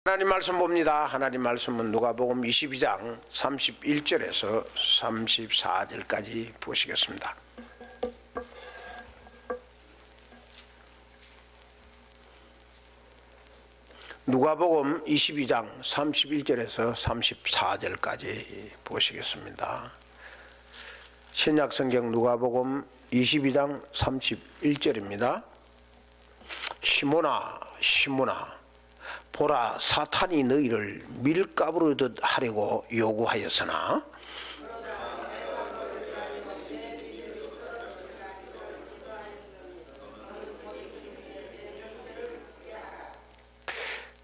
하나님 말씀 봅니다. 하나님 말씀은 누가복음 22장 31절에서 34절까지 보시겠습니다. 누가복음 22장 31절에서 34절까지 보시겠습니다. 신약성경 누가복음 22장 31절입니다. 시몬아 시몬아 보라, 사탄이 너희를 밀가부르듯 하려고 요구하였으나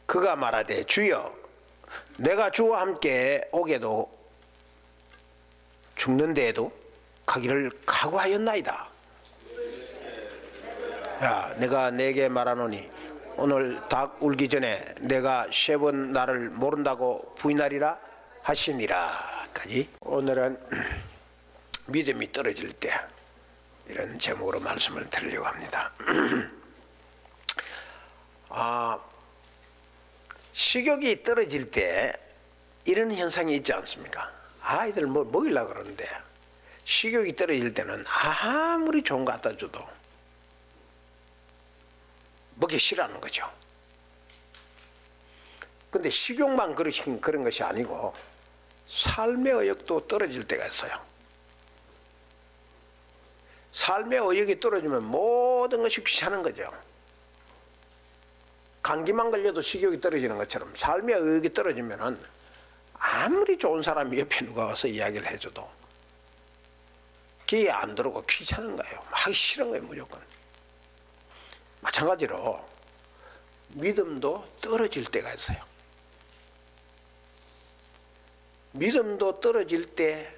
그가 말하되 주여 내가 주와 함께 오게도 죽는데에도 가기를 각오하였나이다. 야, 내가 내게 말하노니 오늘 닭 울기 전에 내가 3번 나를 모른다고 부인하리라 하시니라까지. 오늘은 믿음이 떨어질 때 이런 제목으로 말씀을 드리려고 합니다. 식욕이 떨어질 때 이런 현상이 있지 않습니까? 아이들 뭐 먹이려고 그러는데 식욕이 떨어질 때는 아무리 좋은 거 갖다 줘도 먹기 싫어하는 거죠. 근데 식욕만 그런 것이 아니고 삶의 의욕도 떨어질 때가 있어요. 삶의 의욕이 떨어지면 모든 것이 귀찮은 거죠. 감기만 걸려도 식욕이 떨어지는 것처럼 삶의 의욕이 떨어지면 아무리 좋은 사람이 옆에 누가 와서 이야기를 해줘도 귀에 안 들어오고 귀찮은 거예요. 하기 싫은 거예요, 무조건. 마찬가지로 믿음도 떨어질 때가 있어요. 믿음도 떨어질 때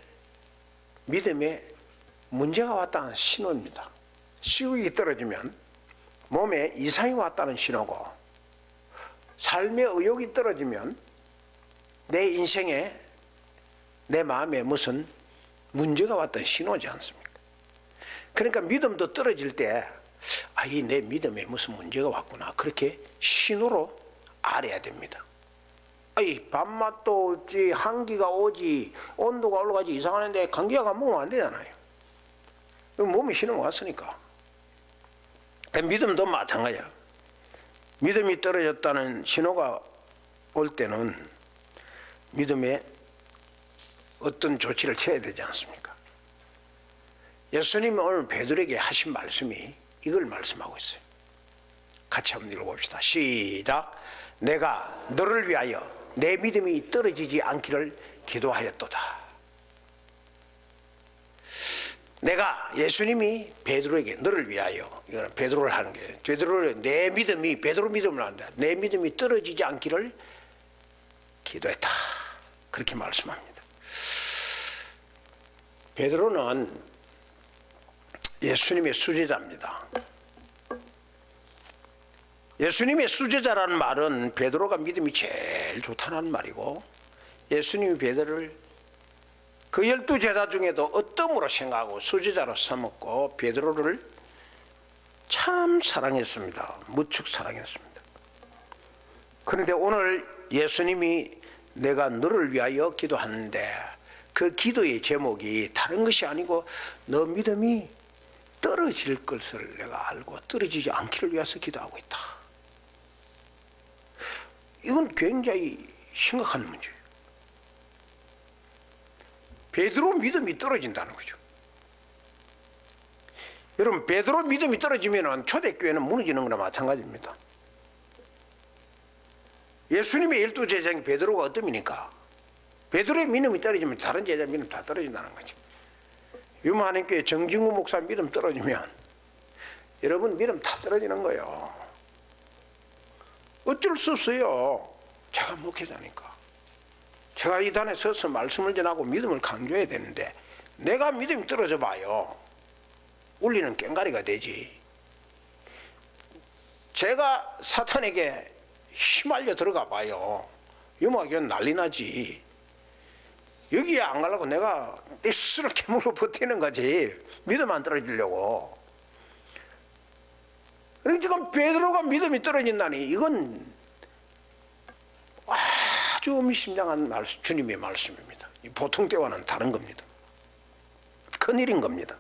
믿음에 문제가 왔다는 신호입니다. 식욕이 떨어지면 몸에 이상이 왔다는 신호고, 삶의 의욕이 떨어지면 내 인생에 내 마음에 무슨 문제가 왔다는 신호지 않습니까? 그러니까 믿음도 떨어질 때 이 내 믿음에 무슨 문제가 왔구나, 그렇게 신호로 알아야 됩니다. 밥맛도 없지, 한기가 오지, 온도가 올라가지, 이상하는데 감기가 가면 안 되잖아요. 몸이 신호가 왔으니까. 믿음도 마찬가지야. 믿음이 떨어졌다는 신호가 올 때는 믿음에 어떤 조치를 취해야 되지 않습니까? 예수님이 오늘 베드로에게 하신 말씀이 이걸 말씀하고 있어요. 같이 한번 읽어봅시다. 시작. 내가 너를 위하여 내 믿음이 떨어지지 않기를 기도하였도다. 내가, 예수님이 베드로에게 너를 위하여, 이거는 베드로를 하는 게, 베드로를 내 믿음이, 베드로 믿음을 한다, 내 믿음이 떨어지지 않기를 기도했다, 그렇게 말씀합니다. 베드로는 예수님의 수제자입니다. 예수님의 수제자라는 말은 베드로가 믿음이 제일 좋다는 말이고, 예수님이 베드로를 그 12제자 중에도 어떠므로 생각하고 수제자로 삼았고 베드로를 참 사랑했습니다. 무척 사랑했습니다. 그런데 오늘 예수님이 내가 너를 위하여 기도하는데 그 기도의 제목이 다른 것이 아니고 너 믿음이 떨어질 것을 내가 알고 떨어지지 않기를 위해서 기도하고 있다. 이건 굉장히 심각한 문제예요. 베드로 믿음이 떨어진다는 거죠. 여러분, 베드로 믿음이 떨어지면 초대교회는 무너지는 거나 마찬가지입니다. 예수님의 12제자인 베드로가 어떤 믿습니까? 베드로의 믿음이 떨어지면 다른 제자 믿음 다 떨어진다는 거죠. 유마하는 교회 정진구 목사 믿음 떨어지면 여러분 믿음 다 떨어지는 거예요. 어쩔 수 없어요. 제가 목회자니까. 제가 이 단에 서서 말씀을 전하고 믿음을 강조해야 되는데 내가 믿음이 떨어져 봐요. 울리는 꽹가리가 되지. 제가 사탄에게 휘말려 들어가 봐요. 유마교는 난리 나지. 여기에 안 가려고 내가 스스로 깨물어 버티는 거지. 믿음 안 떨어지려고. 그러니까 지금 베드로가 믿음이 떨어진다니 이건 아주 의미심장한 주님의 말씀입니다. 보통 때와는 다른 겁니다. 큰일인 겁니다.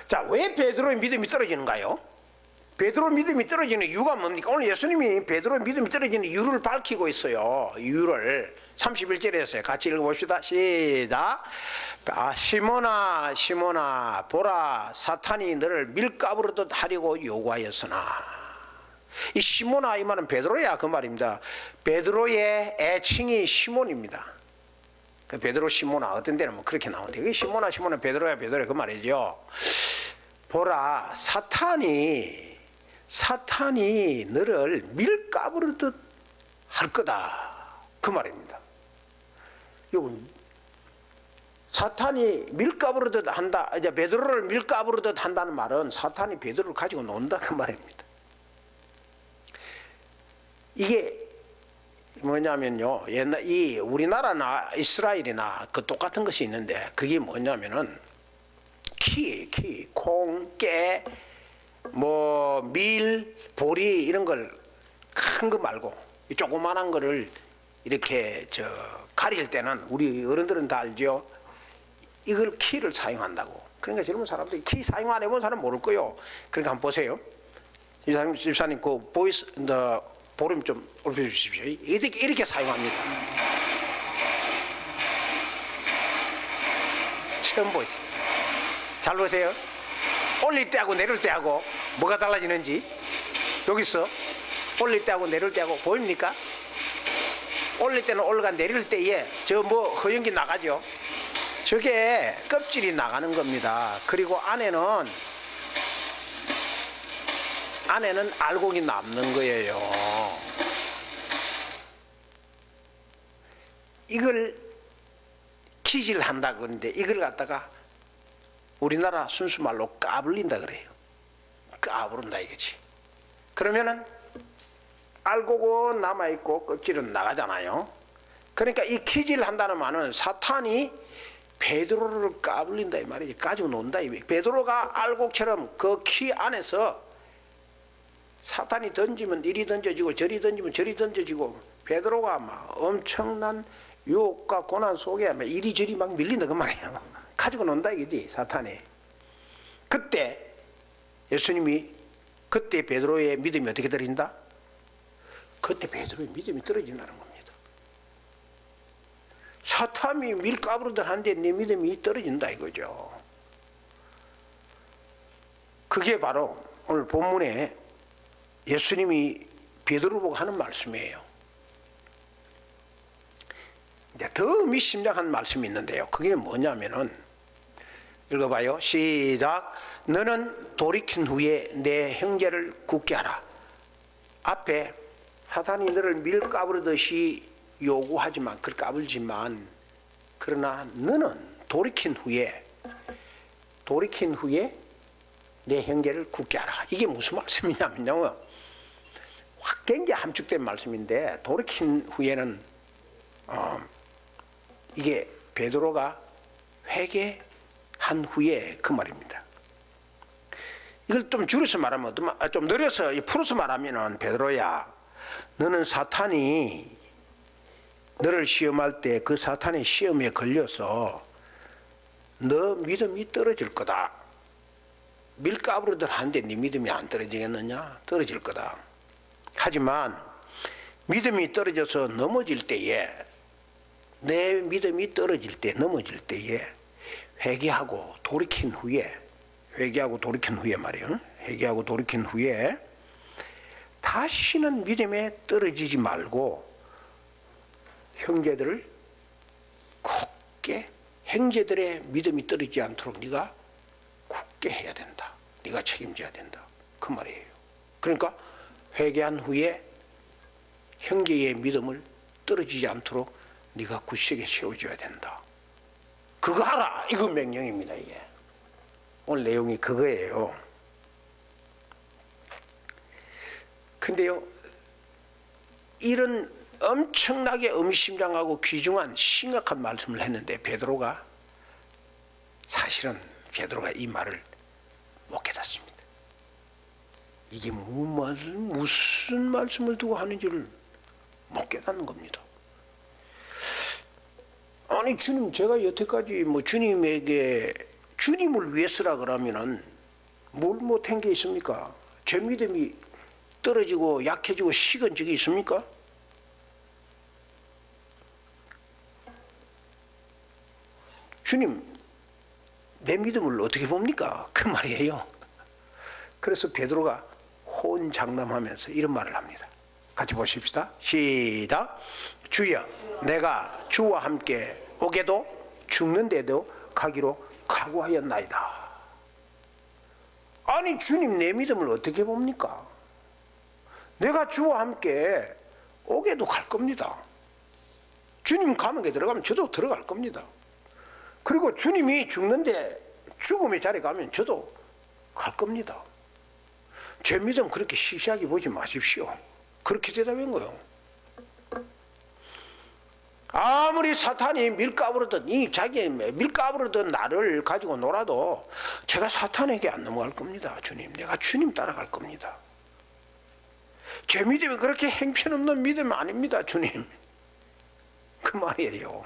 자, 왜 베드로의 믿음이 떨어지는가요? 베드로 믿음이 떨어지는 이유가 뭡니까? 오늘 예수님이 베드로 믿음이 떨어지는 이유를 밝히고 있어요. 이유를 31절에 같이 읽어봅시다. 시작. 시몬아 시몬아 보라 사탄이 너를 밀가부르듯 하려고 요구하였으나. 이 시몬아 이 말은 베드로야 그 말입니다. 베드로의 애칭이 시몬입니다. 그 베드로 시몬아 어떤 데는 뭐 그렇게 나오는데 그 시몬아 시몬아 베드로야 베드로야 그 말이죠. 보라 사탄이 너를 밀가부르듯 할 거다 그 말입니다. 요거 사탄이 밀가부르듯 한다. 이제 베드로를 밀가부르듯 한다는 말은 사탄이 베드로를 가지고 논다 그 말입니다. 이게 뭐냐면요, 옛날 이 우리나라나 이스라엘이나 그 똑같은 것이 있는데 그게 뭐냐면은 키, 콩, 깨, 뭐 밀, 보리 이런 걸 큰 거 말고 이 조그만한 거를 이렇게 가릴 때는 우리 어른들은 다 알죠. 이걸 키를 사용한다고. 그러니까 젊은 사람들이 키 사용 안 해본 사람 모를 거요. 그러니까 한번 보세요. 집사님 그 보이스 볼륨 좀 올려주십시오. 이렇게 사용합니다. 처음 보이세요. 잘 보세요. 올릴 때하고 내릴 때하고 뭐가 달라지는지 여기서 올릴 때하고 내릴 때하고 보입니까? 올릴 때는 올라가 내릴 때에 저 뭐 허연기 나가죠. 저게 껍질이 나가는 겁니다. 그리고 안에는 알곡이 남는 거예요. 이걸 키질한다 그러는데 이걸 갖다가 우리나라 순수 말로 까불린다 그래요. 까부른다 이거지. 그러면은 알곡은 남아있고 껍질은 나가잖아요. 그러니까 이 키질한다는 말은 사탄이 베드로를 까불린다 이 말이지. 가지고 논다 이 말이지. 베드로가 알곡처럼 그 키 안에서 사탄이 던지면 이리 던져지고 저리 던지면 저리 던져지고 베드로가 막 엄청난 유혹과 고난 속에 막 이리저리 막 밀린다 그 말이에요. 가지고 논다 이거지 사탄이. 그때 예수님이 그때 베드로의 믿음이 어떻게 떨어진다? 그때 베드로의 믿음이 떨어진다는 겁니다. 사탄이 밀가부르듯 한데 내 믿음이 떨어진다 이거죠. 그게 바로 오늘 본문에 예수님이 베드로 보고 하는 말씀이에요. 이제 더 미심장한 말씀이 있는데요. 그게 뭐냐면은 읽어봐요. 시작. 너는 돌이킨 후에 내 형제를 굳게 하라. 앞에 사탄이 너를 밀가부르듯이 요구하지만 그걸 까불지만 그러나 너는 돌이킨 후에 내 형제를 굳게 하라. 이게 무슨 말씀이냐면요. 굉장히 함축된 말씀인데 돌이킨 후에는 이게 베드로가 회개한 후에 그 말입니다. 이걸 좀 줄여서 말하면 좀 늘려서 풀어서 말하면은 베드로야 너는 사탄이 너를 시험할 때 그 사탄의 시험에 걸려서 너 믿음이 떨어질 거다. 밀가부르듯 하는데 네 믿음이 안 떨어지겠느냐? 떨어질 거다. 하지만 믿음이 떨어져서 넘어질 때에 내 믿음이 떨어질 때 넘어질 때에 회개하고 돌이킨 후에 말이에요. 회개하고 돌이킨 후에 다시는 믿음에 떨어지지 말고 형제들을 굳게 형제들의 믿음이 떨어지지 않도록 네가 굳게 해야 된다. 네가 책임져야 된다. 그 말이에요. 그러니까 회개한 후에 형제의 믿음을 떨어지지 않도록 네가 굳세게 세워줘야 된다. 그거 하라. 이거 명령입니다. 이게 오늘 내용이 그거예요. 근데요 이런 엄청나게 의미심장하고 귀중한 심각한 말씀을 했는데 베드로가 이 말을 못 깨닫습니다. 이게 무슨 말씀을 두고 하는지를 못 깨닫는 겁니다. 아니 주님, 제가 여태까지 뭐 주님에게 주님을 위해서라 그러면은 뭘 못한 게 있습니까? 제 믿음이 떨어지고 약해지고 식은 적이 있습니까? 주님, 내 믿음을 어떻게 봅니까? 그 말이에요. 그래서 베드로가 호언장담하면서 이런 말을 합니다. 같이 보십시다. 시작. 주여, 내가 주와 함께 오게도 죽는데도 가기로 각오하였나이다. 아니 주님, 내 믿음을 어떻게 봅니까? 내가 주와 함께 오게도 갈 겁니다. 주님 감옥에 들어가면 저도 들어갈 겁니다. 그리고 주님이 죽는데 죽음의 자리에 가면 저도 갈 겁니다. 제 믿음 그렇게 시시하게 보지 마십시오. 그렇게 대답한 거예요. 아무리 사탄이 밀가부르든 이 자기의 밀가부르든 나를 가지고 놀아도 제가 사탄에게 안 넘어갈 겁니다. 주님, 내가 주님 따라갈 겁니다. 제 믿음이 그렇게 행편없는 믿음 아닙니다. 주님, 그 말이에요.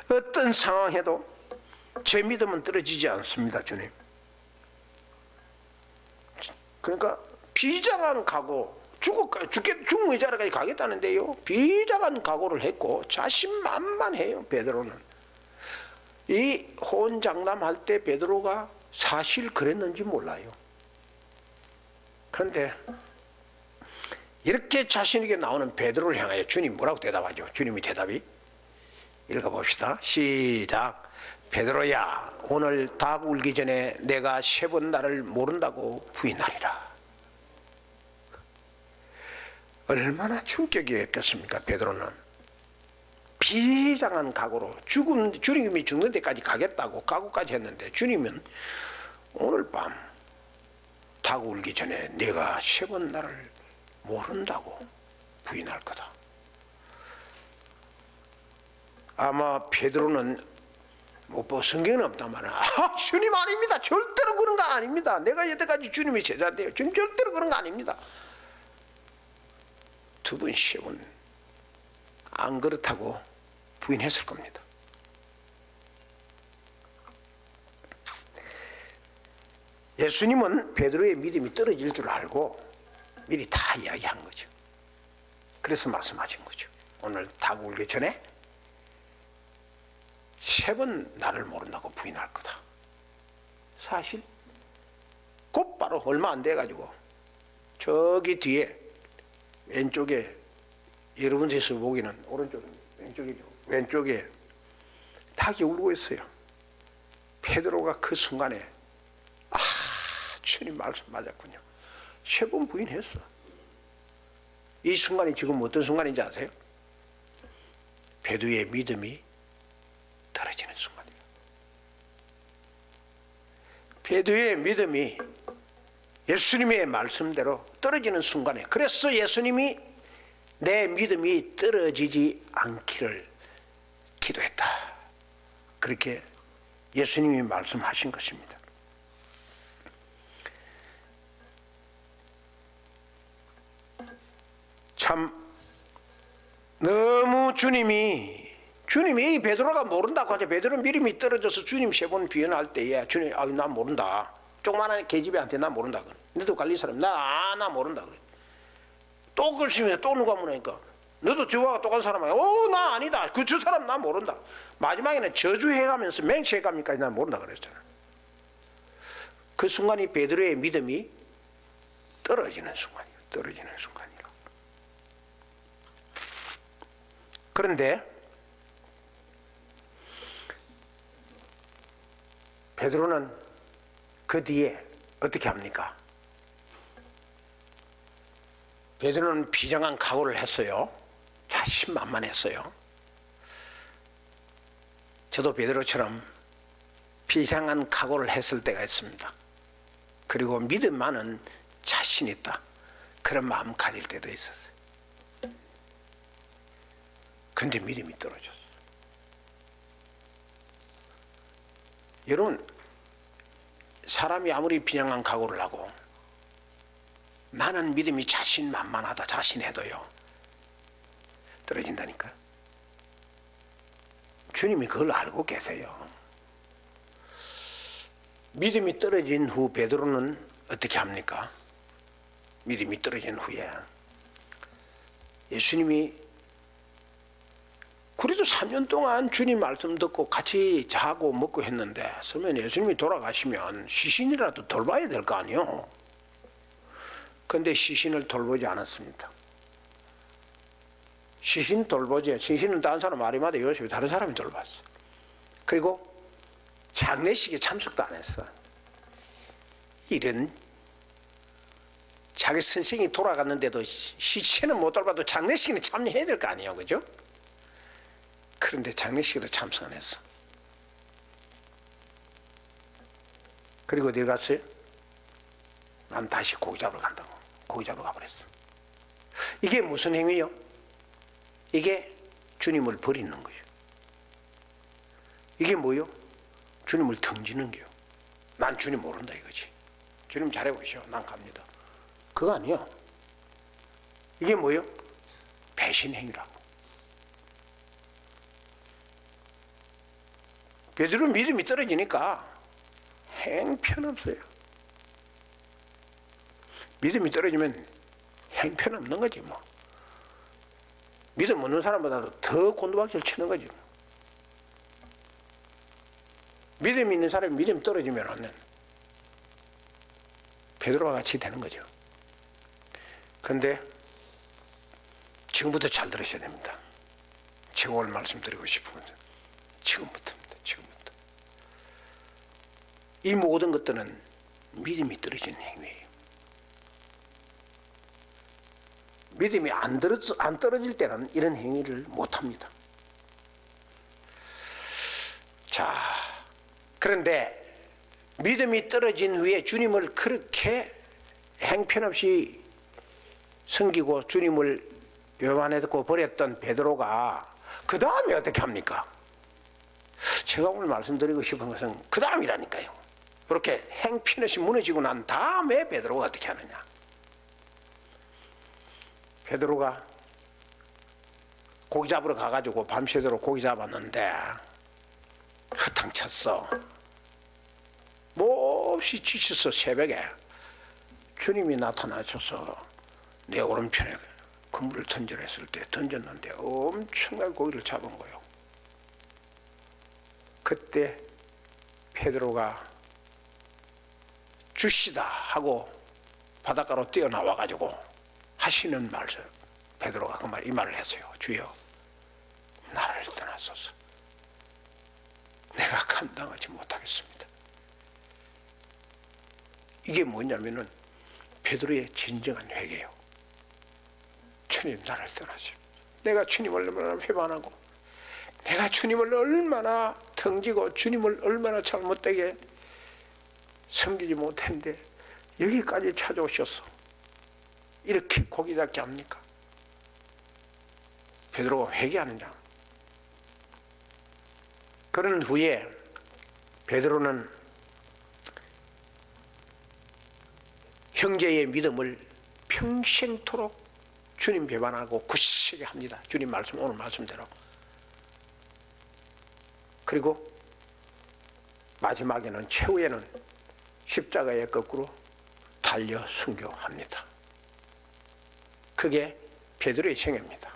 어떤 상황에도 제 믿음은 떨어지지 않습니다. 주님. 그러니까 비장한 각오, 죽음의 자리까지 가겠다는데요, 비장한 각오를 했고 자신만만해요. 베드로는 이 호언장담할 때 베드로가 사실 그랬는지 몰라요. 그런데 이렇게 자신에게 나오는 베드로를 향하여 주님 뭐라고 대답하죠? 주님이 대답이 읽어봅시다. 시작. 베드로야, 오늘 닭 울기 전에 내가 3번 나를 모른다고 부인하리라. 얼마나 충격이었겠습니까? 베드로는 비장한 각오로 주님이 죽는 데까지 가겠다고 각오까지 했는데 주님은 오늘 밤 닭 울기 전에 내가 3번 나를 모른다고 부인할 거다. 아마 베드로는 뭐 성경은 없다만 주님 아닙니다. 절대로 그런 거 아닙니다. 내가 여태까지 주님의 제자인데요. 주님 절대로 그런 거 아닙니다. 2번, 3번 안 그렇다고 부인했을 겁니다. 예수님은 베드로의 믿음이 떨어질 줄 알고 미리 다 이야기한 거죠. 그래서 말씀하신 거죠. 오늘 닭 울기 전에 3번 나를 모른다고 부인할 거다. 사실 곧바로 얼마 안 돼가지고 저기 뒤에 왼쪽에, 여러분께서 보기는 오른쪽, 왼쪽이죠. 왼쪽에 닭이 울고 있어요. 베드로가 그 순간에 주님 말씀 맞았군요. 3번 부인했어. 이 순간이 지금 어떤 순간인지 아세요? 베드로의 믿음이 떨어지는 순간이에요. 베드로의 믿음이 예수님의 말씀대로 떨어지는 순간에, 그래서 예수님이 내 믿음이 떨어지지 않기를 기도했다. 그렇게 예수님이 말씀하신 것입니다. 참 너무 주님이 이 베드로가 모른다고 하죠. 베드로 믿음이 떨어져서 주님 3번 비언할 때에 주님, 난 모른다. 조그마한 계집애한테 나 모른다 그래. 너도 갈릴 사람 나 모른다 그래. 또 그러시면 또 누가 물으니까 너도 저와 똑같은 사람 아니야? 나 아니다. 그 저 사람 나 모른다. 마지막에는 저주해가면서 맹세해가면까지 나 모른다 그랬잖아. 그 순간이 베드로의 믿음이 떨어지는 순간이에요. 떨어지는 순간이라. 그런데 베드로는 그 뒤에 어떻게 합니까? 베드로는 비장한 각오를 했어요. 자신만만했어요. 저도 베드로처럼 비장한 각오를 했을 때가 있습니다. 그리고 믿음만은 자신 있다, 그런 마음 가질 때도 있었어요. 근데 믿음이 떨어졌어. 여러분, 사람이 아무리 비장한 각오를 하고 나는 믿음이 자신만만하다 자신해도요 떨어진다니까. 주님이 그걸 알고 계세요. 믿음이 떨어진 후 베드로는 어떻게 합니까? 믿음이 떨어진 후에 예수님이 그래도 3년 동안 주님 말씀 듣고 같이 자고 먹고 했는데 그러면 예수님이 돌아가시면 시신이라도 돌봐야 될 거 아니에요. 그런데 시신을 돌보지 않았습니다. 시신 돌보지. 시신은 다른 사람 말이마다 요셉이 다른 사람이 돌봤어. 그리고 장례식에 참석도 안 했어. 이런 자기 선생이 돌아갔는데도 시체는 못 돌봐도 장례식에는 참여해야 될 거 아니에요, 그죠? 그런데 장례식에도 참석 안 했어. 그리고 어디 갔어요? 난 다시 고기 잡으러 간다고. 고기 잡으러 가버렸어. 이게 무슨 행위요? 이게 주님을 버리는 거죠. 이게 뭐요? 주님을 던지는 거요. 난 주님 모른다 이거지. 주님 잘해보시오. 난 갑니다. 그거 아니요. 이게 뭐요? 배신 행위라고. 베드로 믿음이 떨어지니까 행편없어요. 믿음이 떨어지면 행편없는 거지 뭐. 믿음 없는 사람보다도 더 곤두박질 치는 거지. 믿음 있는 사람이 믿음 떨어지면은 베드로와 같이 되는 거죠. 그런데 지금부터 잘 들으셔야 됩니다. 제가 오늘 말씀드리고 싶은 것은 지금부터입니다. 지금부터. 이 모든 것들은 믿음이 떨어지는 행위예요. 믿음이 안 떨어질 때는 이런 행위를 못합니다. 자, 그런데 믿음이 떨어진 후에 주님을 그렇게 행편없이 섬기고 주님을 교만했고 버렸던 베드로가 그 다음에 어떻게 합니까? 제가 오늘 말씀드리고 싶은 것은 그 다음이라니까요. 그렇게 행편없이 무너지고 난 다음에 베드로가 어떻게 하느냐. 베드로가 고기 잡으러 가가지고 밤새도록 고기 잡았는데 허탕쳤어. 몹시 지쳤어. 새벽에 주님이 나타나셔서 내 오른편에 그물을 던지라 했을 때 던졌는데 엄청나게 고기를 잡은 거예요. 그때 베드로가 주시다 하고 바닷가로 뛰어나와가지고 하시는 말씀, 베드로가 이 말을 했어요. 주여, 나를 떠나소서. 내가 감당하지 못하겠습니다. 이게 뭐냐면은 베드로의 진정한 회개예요. 주님, 나를 떠나시오. 내가 주님을 얼마나 회반하고 내가 주님을 얼마나 덩지고 주님을 얼마나 잘못되게 섬기지 못했는데 여기까지 찾아오셨어. 이렇게 고기 잡게 합니까? 베드로가 회개하느냐? 그런 후에 베드로는 형제의 믿음을 평생토록 주님 배반하고 굳세게 합니다. 주님 말씀, 오늘 말씀대로. 그리고 마지막에는 최후에는 십자가의 거꾸로 달려 순교합니다. 그게 베드로의 생애입니다.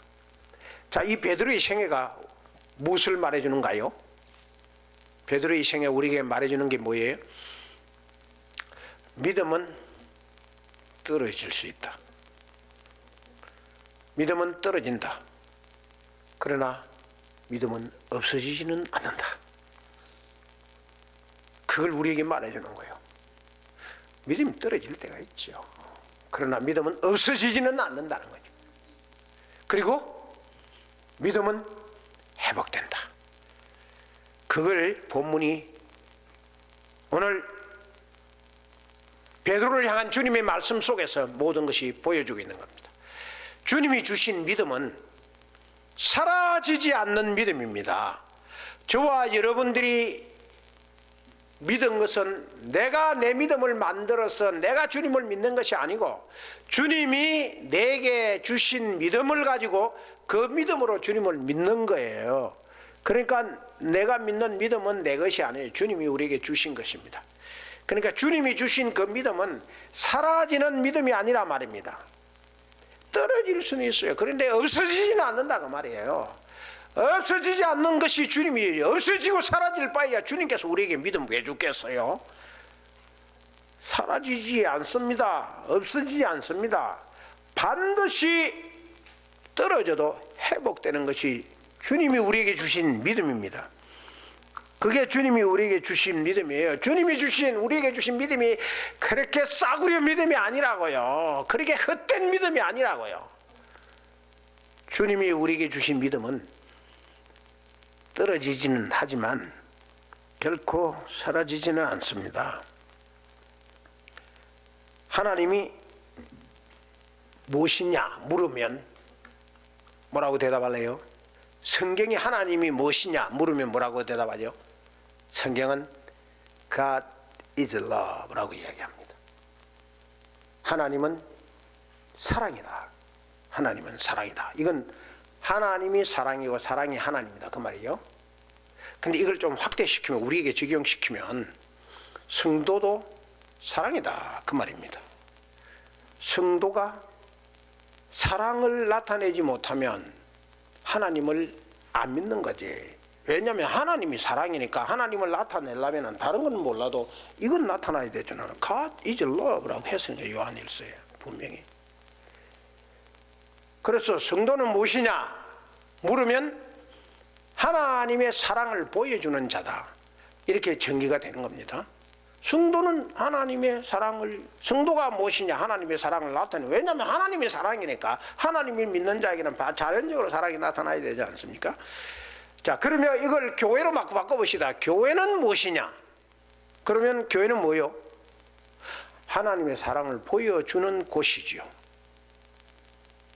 자, 이 베드로의 생애가 무엇을 말해주는가요? 베드로의 생애 우리에게 말해주는 게 뭐예요? 믿음은 떨어질 수 있다. 믿음은 떨어진다. 그러나 믿음은 없어지지는 않는다. 그걸 우리에게 말해주는 거예요. 믿음이 떨어질 때가 있죠. 그러나 믿음은 없어지지는 않는다는 거죠. 그리고 믿음은 회복된다. 그걸 본문이 오늘 베드로를 향한 주님의 말씀 속에서 모든 것이 보여주고 있는 겁니다. 주님이 주신 믿음은 사라지지 않는 믿음입니다. 저와 여러분들이 믿은 것은 내가 내 믿음을 만들어서 내가 주님을 믿는 것이 아니고 주님이 내게 주신 믿음을 가지고 그 믿음으로 주님을 믿는 거예요. 그러니까 내가 믿는 믿음은 내 것이 아니에요. 주님이 우리에게 주신 것입니다. 그러니까 주님이 주신 그 믿음은 사라지는 믿음이 아니라 말입니다. 떨어질 수는 있어요. 그런데 없어지지는 않는다 그 말이에요. 없어지지 않는 것이 주님이 없어지고 사라질 바에야 주님께서 우리에게 믿음 왜 주겠어요? 사라지지 않습니다. 없어지지 않습니다. 반드시 떨어져도 회복되는 것이 주님이 우리에게 주신 믿음입니다. 그게 주님이 우리에게 주신 믿음이에요. 주님이 우리에게 주신 믿음이 그렇게 싸구려 믿음이 아니라고요. 그렇게 헛된 믿음이 아니라고요. 주님이 우리에게 주신 믿음은 떨어지지는 하지만 결코 사라지지는 않습니다. 하나님이 무엇이냐 물으면 뭐라고 대답할래요? 성경이 하나님이 무엇이냐 물으면 뭐라고 대답하죠? 성경은 God is love라고 이야기합니다. 하나님은 사랑이다. 하나님은 사랑이다. 이건 하나님이 사랑이고 사랑이 하나님이다 그 말이에요. 근데 이걸 좀 확대시키면 우리에게 적용시키면 성도도 사랑이다 그 말입니다. 성도가 사랑을 나타내지 못하면 하나님을 안 믿는 거지. 왜냐하면 하나님이 사랑이니까 하나님을 나타내려면 다른 건 몰라도 이건 나타나야 되잖아요. God is love라고 했으니까 요한일서에 분명히. 그래서 성도는 무엇이냐 물으면 하나님의 사랑을 보여주는 자다. 이렇게 정의가 되는 겁니다. 성도는 하나님의 사랑을, 성도가 무엇이냐 하나님의 사랑을 나타내요. 왜냐하면 하나님의 사랑이니까 하나님을 믿는 자에게는 자연적으로 사랑이 나타나야 되지 않습니까? 자, 그러면 이걸 교회로 바꿔봅시다. 교회는 무엇이냐? 그러면 교회는 뭐요? 하나님의 사랑을 보여주는 곳이지요.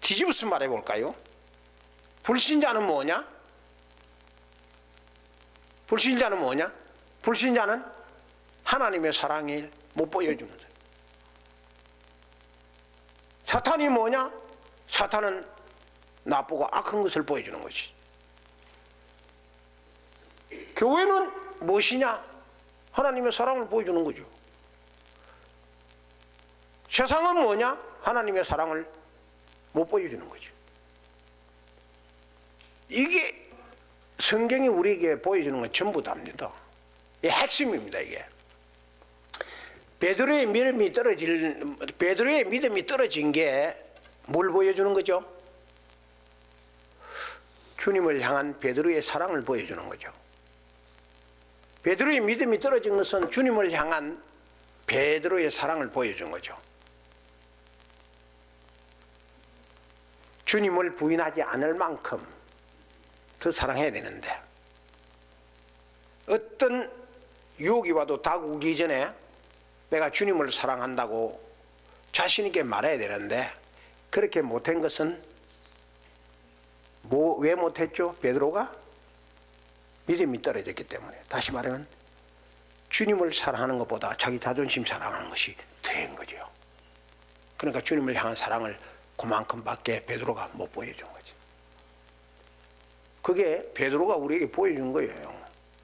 뒤집어서 말해볼까요? 불신자는 뭐냐? 불신자는 뭐냐? 불신자는 하나님의 사랑을 못 보여주는 거예요. 사탄이 뭐냐? 사탄은 나쁘고 악한 것을 보여주는 것이. 교회는 무엇이냐? 하나님의 사랑을 보여주는 거죠. 세상은 뭐냐? 하나님의 사랑을 못 보여주는 거죠. 이게 성경이 우리에게 보여주는 건 전부 다입니다. 이게 핵심입니다. 이게 베드로의 믿음이 떨어진 게 뭘 보여주는 거죠? 주님을 향한 베드로의 사랑을 보여주는 거죠. 베드로의 믿음이 떨어진 것은 주님을 향한 베드로의 사랑을 보여준 거죠. 주님을 부인하지 않을 만큼 더 사랑해야 되는데 어떤 유혹이 와도 다가오기 전에 내가 주님을 사랑한다고 자신 있게 말해야 되는데 그렇게 못한 것은 왜 못했죠? 베드로가 믿음이 떨어졌기 때문에. 다시 말하면 주님을 사랑하는 것보다 자기 자존심 사랑하는 것이 더한 거죠. 그러니까 주님을 향한 사랑을 그만큼밖에 베드로가 못 보여준 거지. 그게 베드로가 우리에게 보여준 거예요.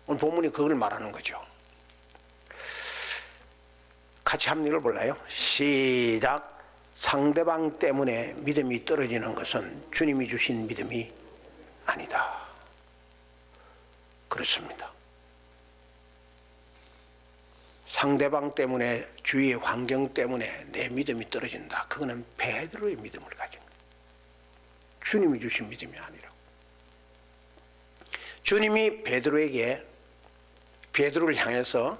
오늘 본문이 그걸 말하는 거죠. 같이 한번 읽어볼래요? 시작. 상대방 때문에 믿음이 떨어지는 것은 주님이 주신 믿음이 아니다. 그렇습니다. 상대방 때문에, 주위의 환경 때문에 내 믿음이 떨어진다. 그거는 베드로의 믿음을 가진 거예요. 주님이 주신 믿음이 아니라고. 주님이 베드로를 향해서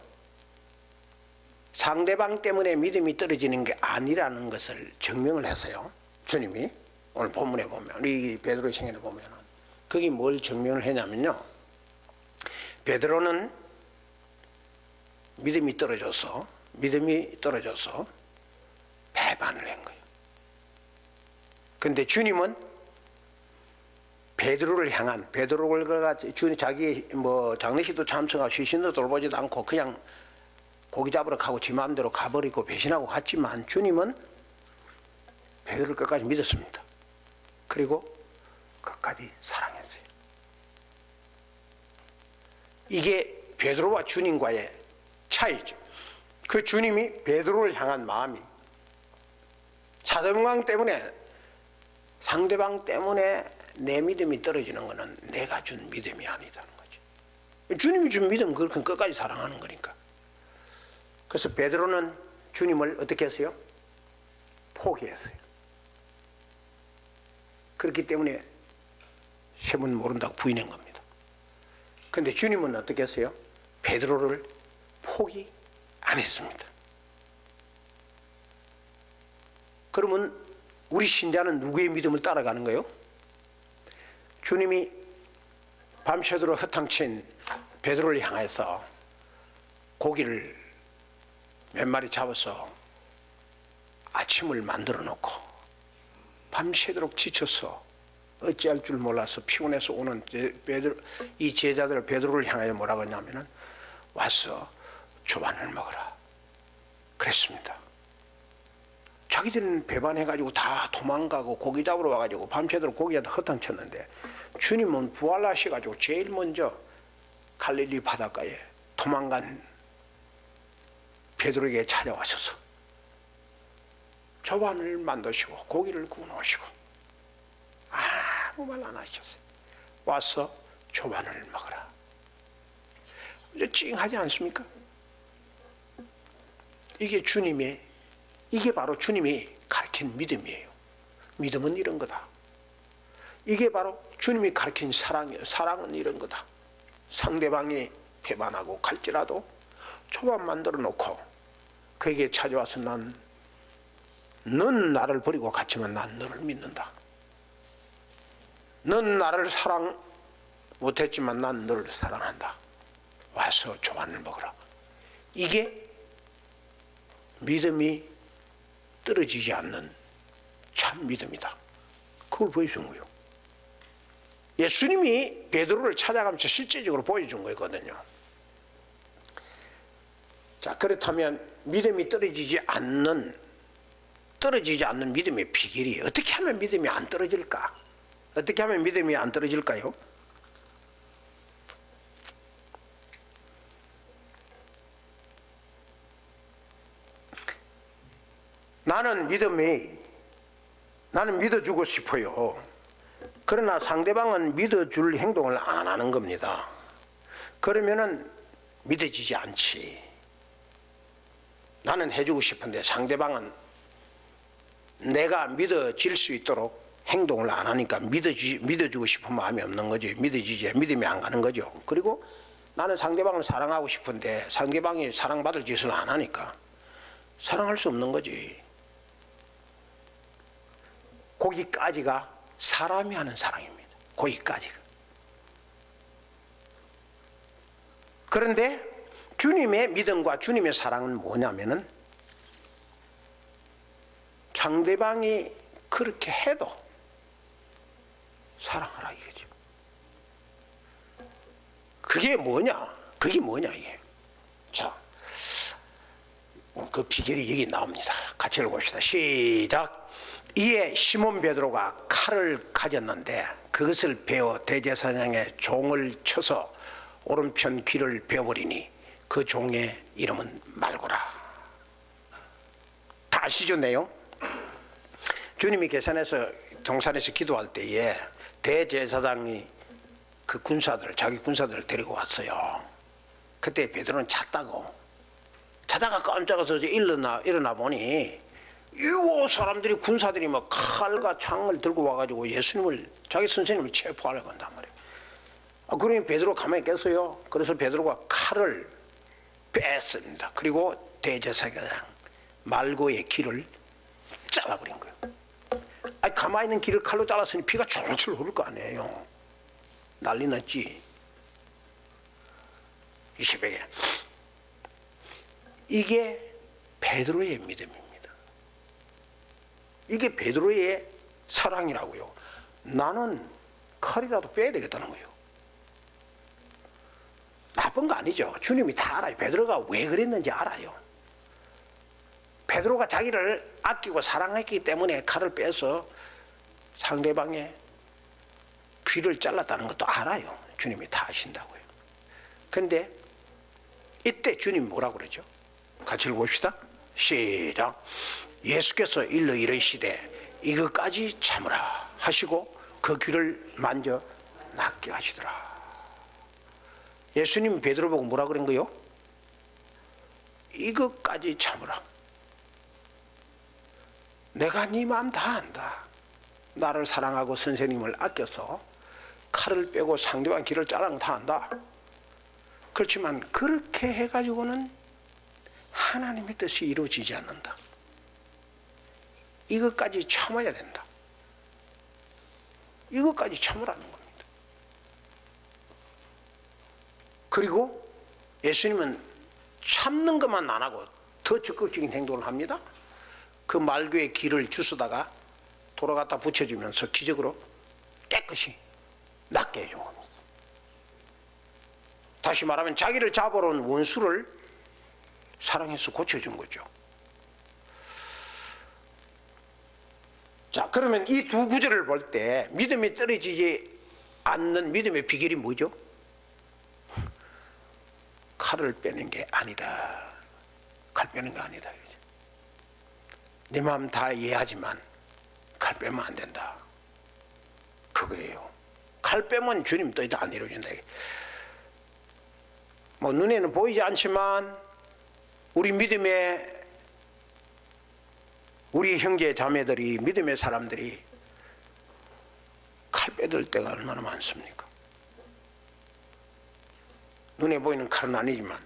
상대방 때문에 믿음이 떨어지는 게 아니라는 것을 증명을 했어요. 주님이 오늘 본문에 보면, 우리 베드로의 생애를 보면 그게 뭘 증명을 했냐면요, 베드로는 믿음이 떨어져서 배반을 한 거예요. 그런데 주님은 베드로를 향한, 베드로를 자기 장례식도 참석하고 시신도 돌보지도 않고 그냥 고기 잡으러 가고 지 마음대로 가버리고 배신하고 갔지만 주님은 베드로를 끝까지 믿었습니다. 그리고 끝까지 사랑했어요. 이게 베드로와 주님과의 차이죠. 그 주님이 베드로를 향한 마음이 사도행전 때문에, 상대방 때문에 내 믿음이 떨어지는 것은 내가 준 믿음이 아니다는 거지. 주님이 준 믿음, 그렇게 끝까지 사랑하는 거니까. 그래서 베드로는 주님을 어떻게 했어요? 포기했어요. 그렇기 때문에 세 번 모른다고 부인한 겁니다. 그런데 주님은 어떻게 했어요? 베드로를 포기 안 했습니다. 그러면 우리 신자는 누구의 믿음을 따라가는 거예요? 주님이 밤새도록 허탕친 베드로를 향해서 고기를 몇 마리 잡아서 아침을 만들어 놓고 밤새도록 지쳐서 어찌할 줄 몰라서 피곤해서 오는 이 제자들 베드로를 향하여 뭐라고 했냐면은 와서 조반을 먹어라 그랬습니다. 자기들은 배반해가지고 다 도망가고 고기 잡으러 와가지고 밤새도록 고기한테 허탕쳤는데 주님은 부활하셔가지고 제일 먼저 갈릴리 바닷가에 도망간 베드로에게 찾아와셔서 조반을 만드시고 고기를 구워 놓으시고 아무 말 안 하셨어요. 와서 조반을 먹어라. 이제 찡하지 않습니까? 이게 바로 주님이 가르친 믿음이에요. 믿음은 이런 거다. 이게 바로 주님이 가르친 사랑이에요. 사랑은 이런 거다. 상대방이 배반하고 갈지라도 조반 만들어 놓고 그에게 찾아와서 넌 나를 버리고 갔지만 난 너를 믿는다. 넌 나를 사랑 못했지만 난 너를 사랑한다. 와서 조반을 먹어라. 이게 믿음이 떨어지지 않는 참 믿음이다. 그걸 보여준 거예요. 예수님이 베드로를 찾아가면서 실제적으로 보여준 거거든요. 자, 그렇다면 믿음이 떨어지지 않는 믿음의 비결이 어떻게 하면 믿음이 안 떨어질까? 어떻게 하면 믿음이 안 떨어질까요? 나는 믿어주고 싶어요. 그러나 상대방은 믿어줄 행동을 안 하는 겁니다. 그러면은 믿어지지 않지. 나는 해주고 싶은데 상대방은 내가 믿어질 수 있도록 행동을 안 하니까 믿어주고 싶은 마음이 없는 거지. 믿음이 안 가는 거죠. 그리고 나는 상대방을 사랑하고 싶은데 상대방이 사랑받을 짓을 안 하니까 사랑할 수 없는 거지. 거기까지가 사람이 하는 사랑입니다. 거기까지가. 그런데 주님의 믿음과 주님의 사랑은 뭐냐면은 상대방이 그렇게 해도 사랑하라 이거죠. 그게 뭐냐? 이게. 자, 그 비결이 여기 나옵니다. 같이 읽어봅시다. 시작. 이에 시몬 베드로가 칼을 가졌는데 그것을 베어 대제사장의 종을 쳐서 오른편 귀를 베어버리니 그 종의 이름은 말고라. 다 아시죠 내용? 주님이 계산해서 동산에서 기도할 때에 대제사장이 그 자기 군사들을 데리고 왔어요. 그때 베드로는 자다가 깜짝아서 일어나 보니 이 사람들이 군사들이 막 칼과 창을 들고 와가지고 예수님을 자기 선생님을 체포하려고 한단 말이에요. 그러니 베드로 가만히 있겠어요. 그래서 베드로가 칼을 뺐습니다. 그리고 대제사장 말고의 귀를 잘라버린 거예요. 가만히 있는 귀를 칼로 잘랐으니 피가 졸졸 흐를 거 아니에요. 난리 났지. 이 새벽에. 이게 베드로의 믿음입니다. 이게 베드로의 사랑이라고요. 나는 칼이라도 빼야 되겠다는 거예요. 나쁜 거 아니죠. 주님이 다 알아요. 베드로가 왜 그랬는지 알아요. 베드로가 자기를 아끼고 사랑했기 때문에 칼을 빼서 상대방의 귀를 잘랐다는 것도 알아요. 주님이 다 아신다고요. 그런데 이때 주님 뭐라고 그러죠? 같이 읽어봅시다. 시작. 예수께서 일러 이르시되 이것까지 참으라 하시고 그 귀를 만져 낫게 하시더라. 예수님이 베드로 보고 뭐라 그런 거요? 이것까지 참으라. 내가 네 마음 다 안다. 나를 사랑하고 선생님을 아껴서 칼을 빼고 상대방 귀를 자르는 거 다 안다. 그렇지만 그렇게 해가지고는 하나님의 뜻이 이루어지지 않는다. 이것까지 참아야 된다. 이것까지 참으라는 겁니다. 그리고 예수님은 참는 것만 안 하고 더 적극적인 행동을 합니다. 그 말교의 귀를 주스다가 돌아갔다 붙여주면서 기적으로 깨끗이 낫게 해준 겁니다. 다시 말하면 자기를 잡으러 온 원수를 사랑해서 고쳐준 거죠. 자, 그러면 이 두 구절을 볼 때 믿음이 떨어지지 않는 믿음의 비결이 뭐죠? 칼을 빼는 게 아니다. 칼 빼는 게 아니다. 네 마음 다 이해하지만 칼 빼면 안 된다. 그거예요. 칼 빼면 주님 뜻이 안 이루어진다. 뭐 눈에는 보이지 않지만 우리 믿음의 우리 형제 자매들이 믿음의 사람들이 칼 빼들 때가 얼마나 많습니까? 눈에 보이는 칼은 아니지만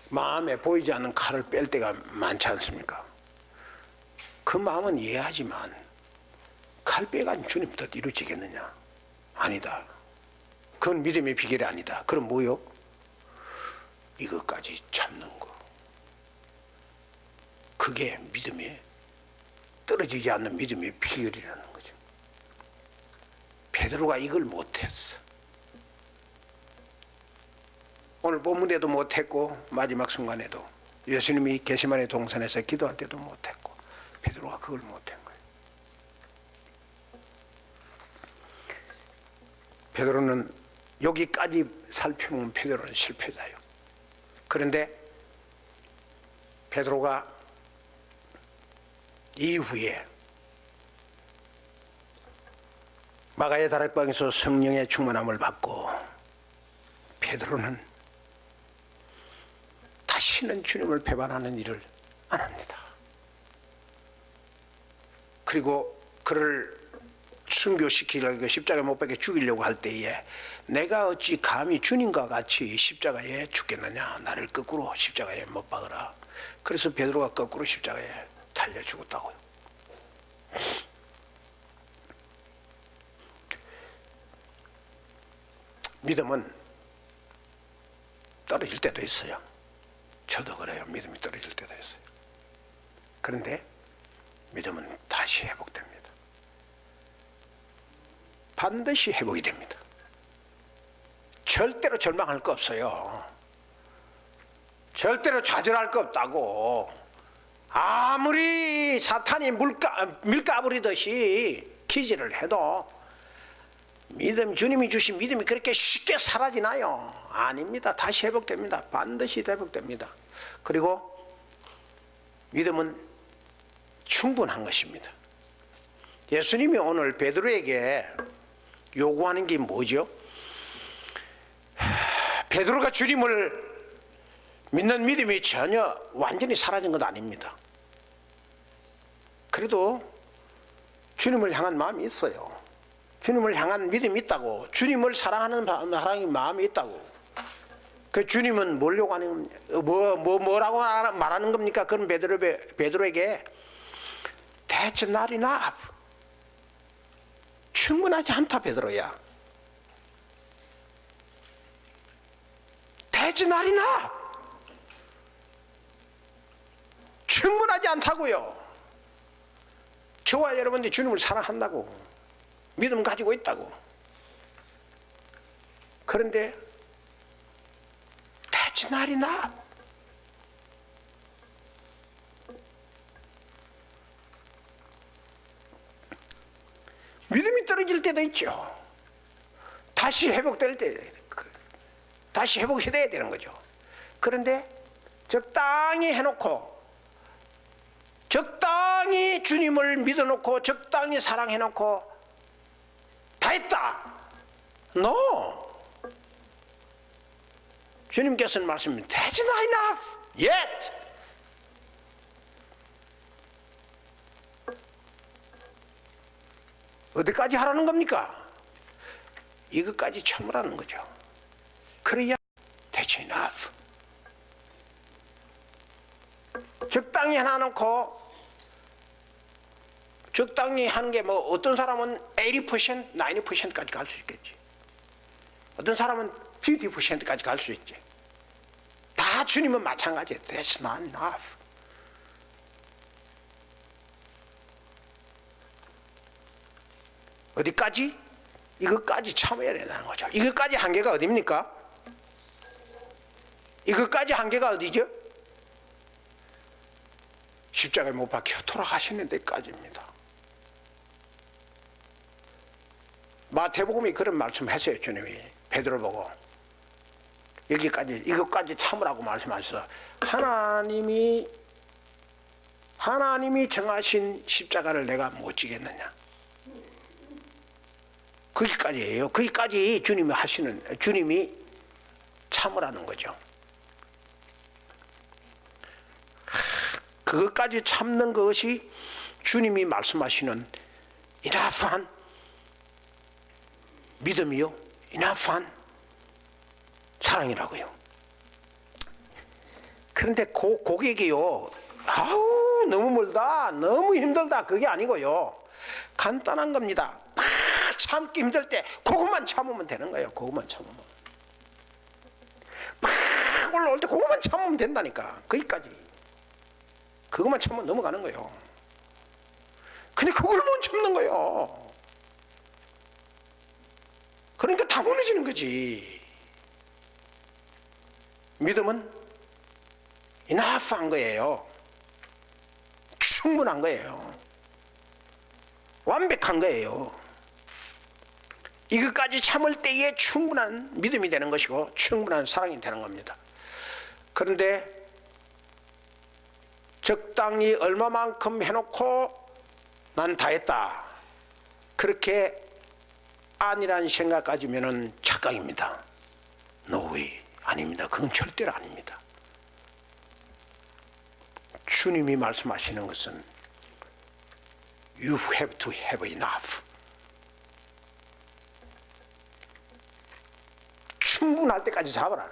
마음에 보이지 않는 칼을 뺄 때가 많지 않습니까? 그 마음은 이해하지만 칼 빼가지고 주님 뜻 이루어지겠느냐? 아니다. 그건 믿음의 비결이 아니다. 그럼 뭐요? 이것까지 참는 거. 그게 믿음이 떨어지지 않는 믿음의 비결이라는 거죠. 베드로가 이걸 못했어. 오늘 본문에도 못했고 마지막 순간에도 예수님이 게세마네 동산에서 기도할 때도 못했고 베드로가 그걸 못한 거예요. 베드로는 여기까지 살펴보면 베드로는 실패자예요. 그런데 베드로가 이후에 마가의 다락방에서 성령의 충만함을 받고 베드로는 다시는 주님을 배반하는 일을 안 합니다. 그리고 그를 순교시키려고 십자가에 못 박혀 죽이려고 할 때에 내가 어찌 감히 주님과 같이 십자가에 죽겠느냐. 나를 거꾸로 십자가에 못 박으라. 그래서 베드로가 거꾸로 십자가에 달려 죽었다고요. 믿음은 떨어질 때도 있어요. 저도 그래요. 믿음이 떨어질 때도 있어요. 그런데 믿음은 다시 회복됩니다. 반드시 회복이 됩니다. 절대로 절망할 거 없어요. 절대로 좌절할 거 없다고. 아무리 사탄이 밀가부리듯이 기질을 해도 믿음, 주님이 주신 믿음이 그렇게 쉽게 사라지나요? 아닙니다. 다시 회복됩니다. 반드시 회복됩니다. 그리고 믿음은 충분한 것입니다. 예수님이 오늘 베드로에게 요구하는 게 뭐죠? 베드로가 주님을 믿는 믿음이 전혀 완전히 사라진 것 아닙니다. 그래도 주님을 향한 마음이 있어요. 주님을 향한 믿음이 있다고. 주님을 사랑하는 사랑의 마음이 있다고. 그 주님은 뭘 요구하는 뭐라고 말하는 겁니까? 그런 베드로에게 대체 날이나 충분하지 않다 베드로야. 대체 날이나 충분하지 않다고요. 저와 여러분들이 주님을 사랑한다고 믿음 가지고 있다고. 그런데 that's not enough. 믿음이 떨어질 때도 있죠. 다시 회복될 때, 다시 회복해야 되는 거죠. 그런데 적당히 해놓고, 적당히 주님을 믿어놓고, 적당히 사랑해놓고 다 했다. No. 주님께서는 말씀합니다. That's not enough yet. 어디까지 하라는 겁니까? 이것까지 참으라는 거죠. 그래야 that's enough. 적당히 해놔놓고 적당히 하는 게 뭐 어떤 사람은 80%, 90%까지 갈 수 있겠지. 어떤 사람은 50%까지 갈 수 있지. 다 주님은 마찬가지예요. That's not enough. 어디까지? 이것까지 참아야 된다는 거죠. 이것까지 한계가 어디입니까? 이것까지 한계가 어디죠? 십자가에 못 박혀 돌아가시는 데까지입니다. 마태복음이 그런 말씀했어요. 주님이 베드로 보고 여기까지 이것까지 참으라고 말씀하셔서 하나님이 정하신 십자가를 내가 못 지겠느냐. 거기까지예요. 거기까지 주님이 참으라는 거죠. 그것까지 참는 것이 주님이 말씀하시는 인하프한 믿음이요, 인하프한 사랑이라고요. 그런데 고객이요, 아우 너무 멀다, 너무 힘들다, 그게 아니고요, 간단한 겁니다. 참기 힘들 때 그것만 참으면 되는 거예요. 그것만 참으면, 팍 올라올 때 그것만 참으면 된다니까. 거기까지 그것만 참으면 넘어가는 거예요. 근데 그걸 못 참는 거예요. 그러니까 다 무너지는 거지. 믿음은 인하프한 거예요. 충분한 거예요. 완벽한 거예요. 이것까지 참을 때에 충분한 믿음이 되는 것이고 충분한 사랑이 되는 겁니다. 그런데 적당히 얼마만큼 해놓고 난 다 했다, 그렇게 아니란 생각 가지면은 착각입니다. No way. 아닙니다. 그건 절대로 아닙니다. 주님이 말씀하시는 것은 You have to have enough. 충분할 때까지 잡으라.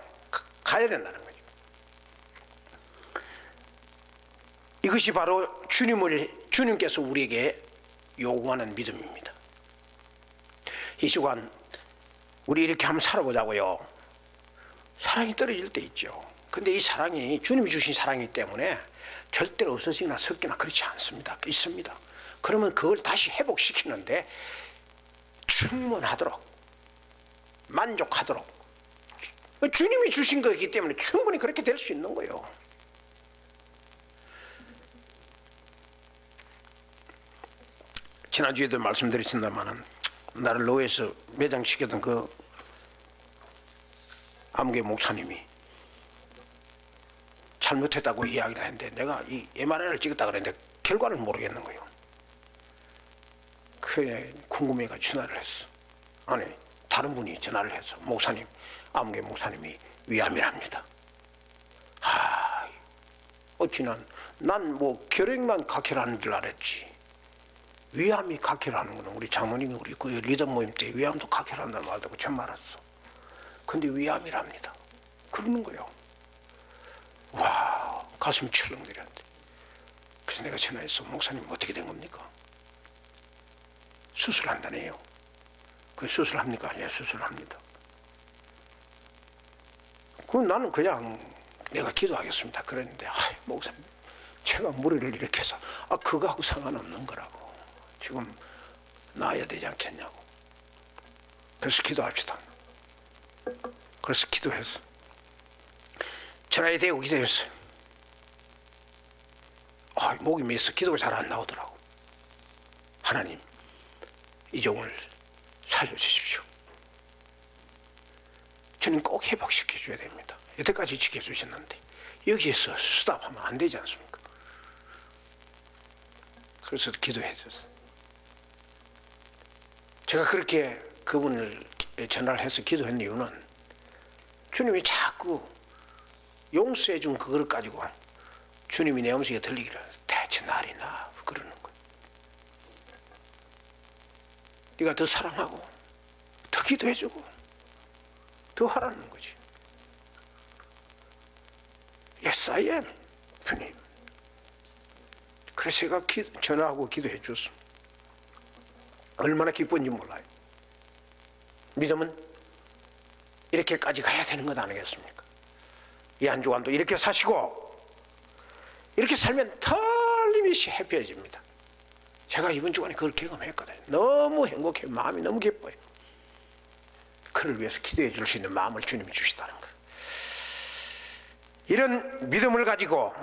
가야 된다는 거죠. 이것이 바로 주님께서 우리에게 요구하는 믿음입니다. 이 시간 우리 이렇게 한번 살아보자고요. 사랑이 떨어질 때 있죠. 근데 이 사랑이 주님이 주신 사랑이기 때문에 절대로 없어지거나 섞거나 그렇지 않습니다. 있습니다. 그러면 그걸 다시 회복시키는데 충분하도록, 만족하도록, 주님이 주신 거기 때문에 충분히 그렇게 될 수 있는 거예요. 지난주에도 말씀드렸습니다만 나를 노예에서 매장시켰던 그 암교회 목사님이 잘못했다고 이야기를 했는데 내가 이 MRI를 찍었다 그랬는데 결과를 모르겠는 거예요. 그래 궁금해가 전화를 했어. 아니 다른 분이 전화를 해서 목사님, 암교회 목사님이 위암이랍니다. 어찌 난 뭐 결핵만 각혈하는 줄 알았지. 위암이 각혈하는구나. 우리 장모님이 우리 그 리더 모임 때 위암도 각혈한다는 말 듣고 처음 알았어. 근데 위암이랍니다. 그러는 거예요. 와, 가슴이 철렁거렸는데. 그래서 내가 전화해서 목사님 어떻게 된 겁니까? 수술한다네요. 그 수술합니까? 예, 수술합니다. 그럼 나는 그냥 내가 기도하겠습니다. 그랬는데 목사님 제가 무리를 이렇게 해서 그거하고 상관없는 거라고. 지금 나아야 되지 않겠냐고. 그래서 기도합시다. 그래서 기도했어. 전화에 대고 기도했어요. 목이 메서 기도가 잘 안 나오더라고. 하나님, 이종을 살려주십시오. 저는 꼭 회복시켜줘야 됩니다. 여태까지 지켜주셨는데 여기에서 수답하면 안 되지 않습니까? 그래서 기도해 줬어요. 제가 그렇게 그분을 전화를 해서 기도한 이유는 주님이 자꾸 용서해 준 그걸 가지고 주님이 내 음성에 들리기를 대체 날이나 그러는 거예요. 네가 더 사랑하고 더 기도해주고 더 하라는 거지. Yes, I am, 주님. 그래서 제가 전화하고 기도해 줬어. 얼마나 기쁜지 몰라요. 믿음은 이렇게까지 가야 되는 것 아니겠습니까? 이 한 주간도 이렇게 사시고 이렇게 살면 틀림없이 해피해집니다. 제가 이번 주간에 그걸 경험했거든요. 너무 행복해요. 마음이 너무 기뻐요. 그를 위해서 기도해 줄 수 있는 마음을 주님이 주시다는 거예요. 이런 믿음을 가지고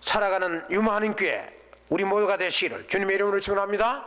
살아가는 유마하는 교회 우리 모두가 되시기를 주님의 이름으로 축원합니다.